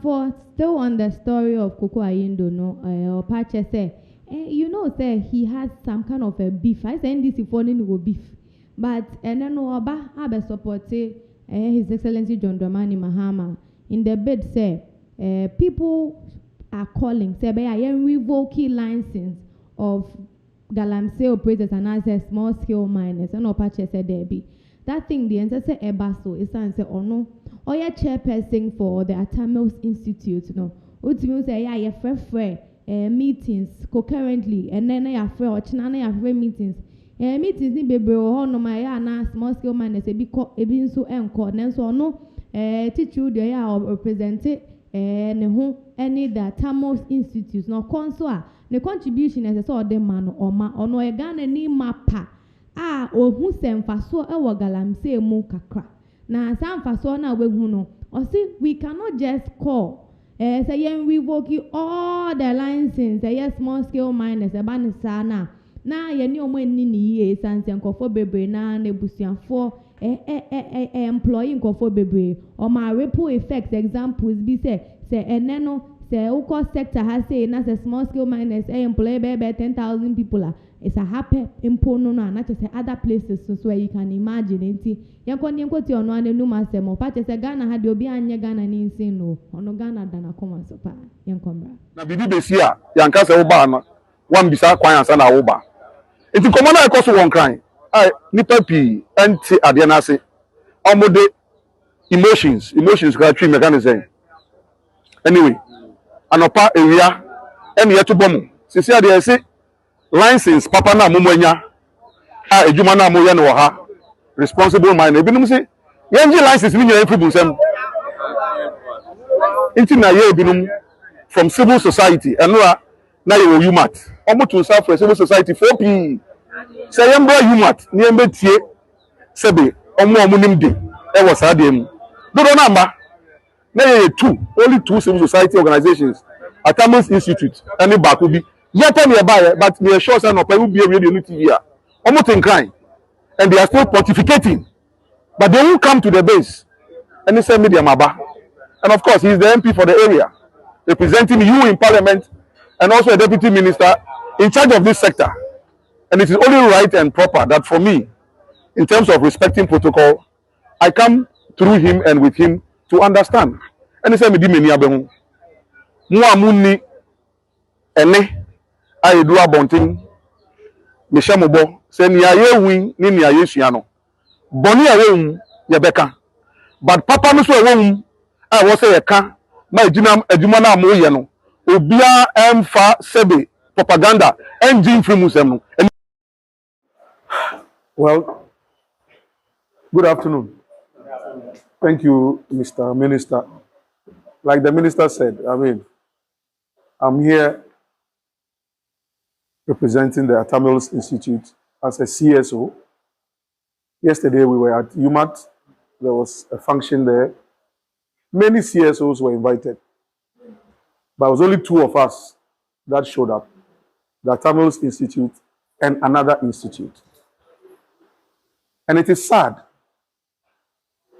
for still on the story of Koku Anyidohu, no, or Pache say, you know, say he has some kind of a beef. I say NDC for no beef, but and then Oba Abe support His Excellency John Dramani Mahama in the bid say, people are calling say I am revoking license of galamsey operators and as small scale miners and Opache said there be that thing the answer say ebaso is answer or no or your chairperson for the Tamils Institute no ultimately say yeah free meetings concurrently and then I free or china free meetings meetings ni bebre o no my na small scale miners e bi so enko nenso no teacher dey ya represent ne ho any the Tamils Institute no konso the contribution as a the man or ma or no Ghana ni mapa ohu semfaso e wo galamsey mu kakra na samfaso na we hu no or see we cannot just call say yen revoke all the licenses say small scale miners e ba ne sa na ye ni omo ni ye sanse nkofo bebre na nebusuafo employee nkofo bebre or ma ripple effects examples be say eneno say uko sector has say na say small scale miners employ be 10,000 people it's a happy impono no na say other places so you can imagine enti yenko ti ono anu ma say mo pa say Ghana ha de obi anye Ghana ni nsin no ono Ghana dana koma so pa yenko mra na bibi besi a yanka say wo ba na wan bisa kwan ansa na wo ba enti komo na ekoso won kran nipa pi enti ade na ase omode emotions ka tree mechanism anyway anopa area ene yeto bomu sisi ade ese license papa na momanya ejuma na mo ye no ha responsible mind ebinum se yenji license ni nyina free bunsam inti na ye ebinum from civil society enura na ye UMAT omoto self for civil society 4p say yemba UMAT ni embetie sebe omo nim de e wo sa de mu dodo na mba na ye only two civil society organizations at Tamils Institute and Bakubi yet me buy but me sure say no pa be radio no TV omoto in crime and they are still pontificating but they won't come to the base and they say media maba and of course he is the MP for the area representing you in parliament and also a deputy minister in charge of this sector and it is only right and proper that for me in terms of respecting protocol I come through him and with him to understand and he say me di meni abehu mu amuni ene ayedu abontin me hyemobo say ni ayewu ni ayesua no boni ayewu ye beka but papa no so ewu wo say ye ka ma adwuma na mo ye no obia emfa sebe propaganda engine free musem no. Well, good afternoon. Thank you, Mr. Minister. Like the minister said, I mean, I'm here representing the Tamils Institute as a CSO. Yesterday we were at UMAT. There was a function there. Many CSOs were invited, but it was only two of us that showed up, the Tamils Institute and another institute. And it is sad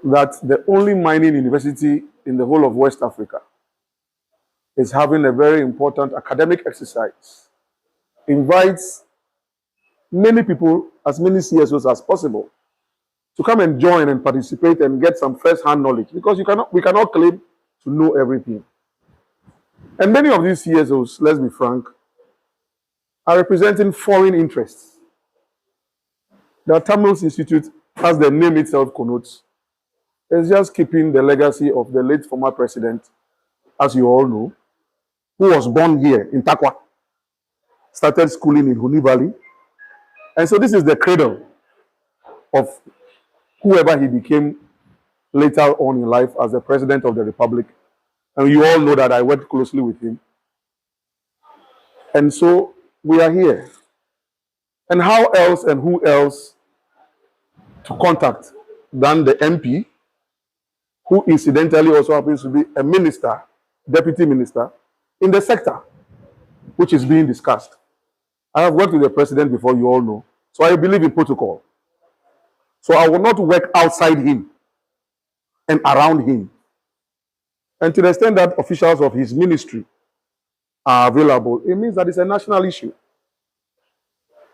that the only mining university in the whole of West Africa is having a very important academic exercise. Invites many people, as many CSOs as possible, to come and join and participate and get some first-hand knowledge, because we cannot claim to know everything. And many of these CSOs, let's be frank, are representing foreign interests. The Tamils Institute, as the name itself connotes, is just keeping the legacy of the late former president, as you all know, who was born here in Takwa, started schooling in Huni Valley. And so this is the cradle of whoever he became later on in life as the president of the republic. And you all know that I worked closely with him. And so we are here. And how else and who else to contact than the MP, who incidentally also happens to be a minister, deputy minister, in the sector, which is being discussed. I have worked with the president before, you all know. So I believe in protocol. So I will not work outside him and around him. And to the extent that officials of his ministry are available, it means that it's a national issue.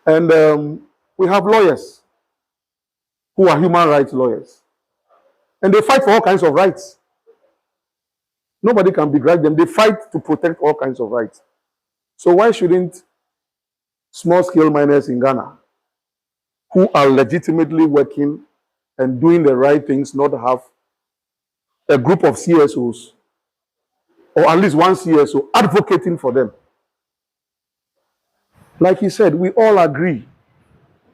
And we have lawyers who are human rights lawyers. And they fight for all kinds of rights. Nobody can begrudge them. They fight to protect all kinds of rights. So why shouldn't small-scale miners in Ghana, who are legitimately working and doing the right things, not have a group of CSOs, or at least one CSO, advocating for them? Like he said, we all agree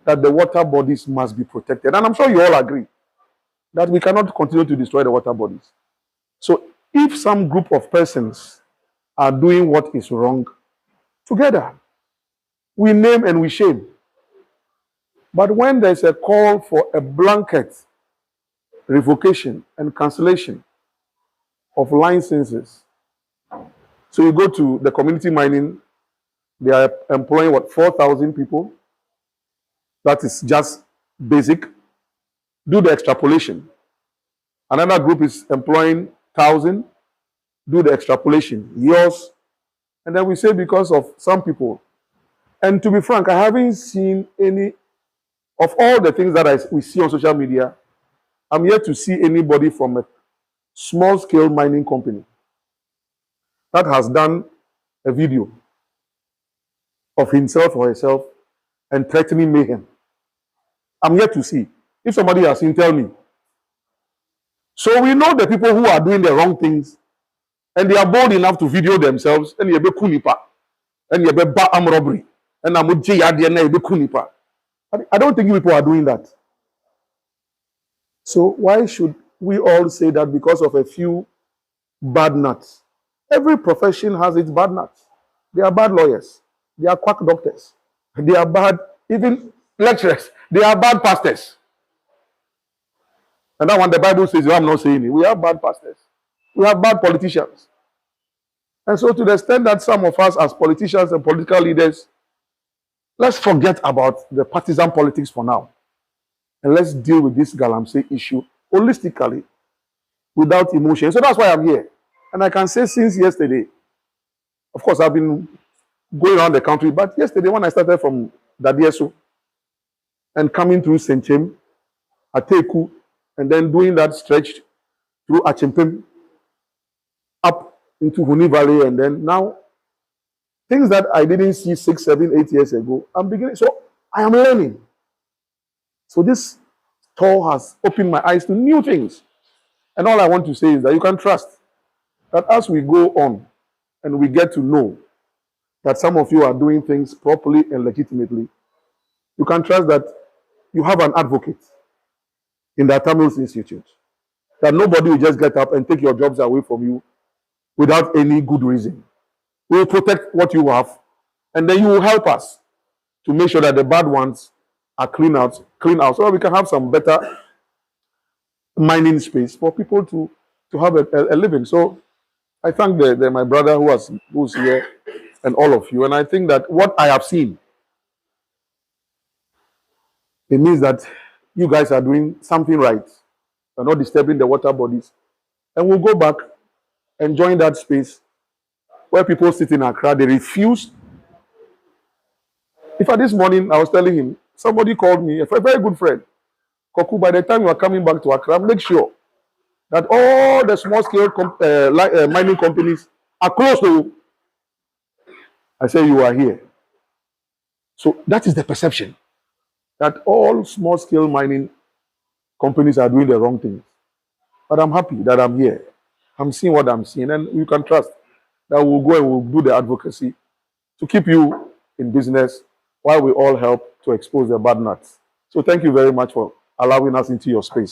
that the water bodies must be protected. And I'm sure you all agree that we cannot continue to destroy the water bodies. So if some group of persons are doing what is wrong, together, we name and we shame. But when there's a call for a blanket revocation and cancellation of licenses, so you go to the community mining, they are employing, what, 4,000 people? That is just basic. Do the extrapolation. Another group is employing 1,000. Do the extrapolation. Yours. And then we say because of some people. And to be frank, I haven't seen any of all the things that we see on social media. I'm yet to see anybody from a small-scale mining company that has done a video of himself or herself and threatening mayhem. I'm yet to see. If somebody has seen, tell me. So we know the people who are doing the wrong things, and they are bold enough to video themselves, and yebe kunipa, and yebe ba arm robbery, and amuje yadi and yebe kunipa. I don't think people are doing that. So why should we all say that because of a few bad nuts? Every profession has its bad nuts. They are bad lawyers. They are quack doctors. They are bad, even lecturers. They are bad pastors. And that one the Bible says, I'm not saying it. We have bad pastors. We have bad politicians. And so to the extent that some of us as politicians and political leaders, let's forget about the partisan politics for now. And let's deal with this Galamsey issue holistically, without emotion. So that's why I'm here. And I can say since yesterday, of course, I've been going around the country, but yesterday when I started from Dadieso and coming through Senchem, Ateku, and then doing that stretch through Achimpim, up into Huni Valley, and then now, things that I didn't see 6, 7, 8 years ago, I'm beginning. So I am learning. So this tour has opened my eyes to new things. And all I want to say is that you can trust that as we go on and we get to know that some of you are doing things properly and legitimately, you can trust that you have an advocate in the Tamils Institute. That nobody will just get up and take your jobs away from you without any good reason. We will protect what you have, and then you will help us to make sure that the bad ones are clean out, so that we can have some better mining space for people to have a living. So I thank my brother who's here and all of you. And I think that what I have seen, it means that you guys are doing something right. You're not disturbing the water bodies. And we'll go back and join that space where people sit in Accra, they refuse. In fact, this morning I was telling him, somebody called me, a very good friend, Koku, by the time you are coming back to Accra, make sure that all the small-scale mining companies are close to you. I say you are here. So that is the perception, that all small-scale mining companies are doing the wrong things. But I'm happy that I'm here. I'm seeing what I'm seeing, and you can trust that we'll go and we'll do the advocacy to keep you in business while we all help to expose the bad nuts. So thank you very much for allowing us into your space.